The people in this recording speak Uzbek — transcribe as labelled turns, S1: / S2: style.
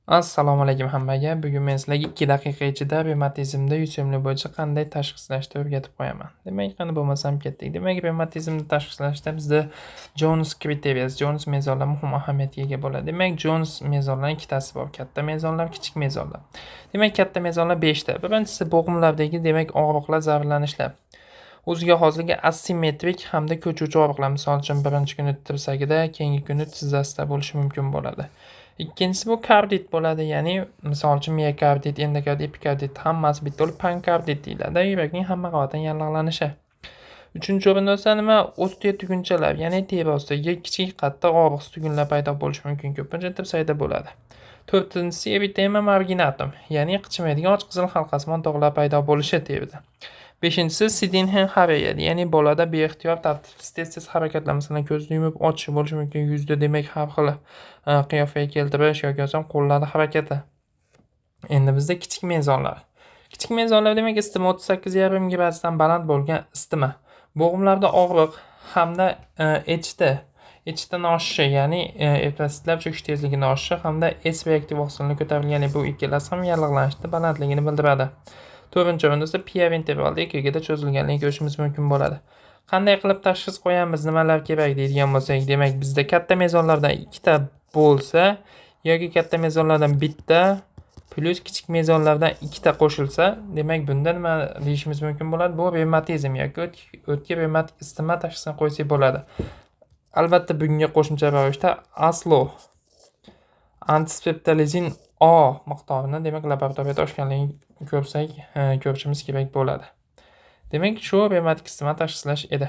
S1: Assalomu alaykum hammaga. Bugun men sizlarga 2 daqiqa ichida revmatizmda yuzemli bo'yicha qanday tashxislashni o'rgatib qo'yaman. Demak, qani bo'lmasam ketdik. Demak, revmatizmni tashxislashda bizda Jones kriteriyasi, Jones mezonlari muhim ahamiyatga ega bo'ladi. Demak, Jones mezonlarining ikkitasi bor: katta mezonlar, kichik mezonlar. Demak, katta mezonlar 5 ta. Birinchisi bo'g'imlardagi, demak, og'riqlar, zararlanishlar. O'ziga xosligi asimetrik hamda ko'chuvchi og'riqlar. Misol uchun, birinchi kuni tirsagida, keyingi kuni tizzasida bo'lishi mumkin bo'ladi. Ikkinchisi bu kardit bo'ladi, ya'ni misol uchun miokardit, endokardit, epikardit hammasi bitta bo'lib pankardit deyiladi. Yurakning hamma qavatidan yallig'lanishi. Uchinchi o'rinda esa nima? Osteotugunchalar, ya'ni teri ostidagi kichik qattiq og'riqsiz tugunlar paydo bo'lishi mumkin, ko'pincha tirsakda bo'ladi. To'rtinchisi eritema marginatum, ya'ni qichmaydigan och qizil halqasimon dog'lar paydo bo'lishi terida. Beshinchisi Sydenham-Harrier, ya'ni bolada beixtiyor tartibsiz tez-tez harakatlar, masalan, ko'zni yumib ochishi bo'lishi mumkin, yuzda demak har xil qiyofaga keltirish yoki bo'lmasam qo'llar harakati. Endi bizda kichik mezonlar. Kichik mezonlar demak isitma 38,5 gradusdan baland bo'lgan isitma. Bo'g'imlarda og'riq hamda echitdan oshishi, ya'ni eritrotsitlar cho'kish tezligini oshishi hamda S reaktiv oqsilni ko'tarilgani, bu ikkalasi ham yallig'lanishni balandligini bildiradi. To'rtinchi o'rinda esa piaventralda EKGda cho'zilganligini ko'rishimiz mumkin bo'ladi. Qanday qilib tashxis qo'yamiz, nimalar kerak deydigan bo'lsak, demak bizda katta mezonlardan 2 ta bo'lsa yoki katta mezonlardan bitta plus kichik mezonlardan 2 ta qo'shilsa, demak bunda nima deyishimiz mumkin bo'ladi? Bu revmatizm yoki o'tkir revmatik isitma tashxisini qo'ysak bo'ladi. Albatta bunga qo'shimcha ravishda Aslo antiseptalizin O miqdorini, demak, laboratoriyada oshganligini ko'rishimiz kerak bo'ladi. Demak, shu revmatik isitma tashxislash edi.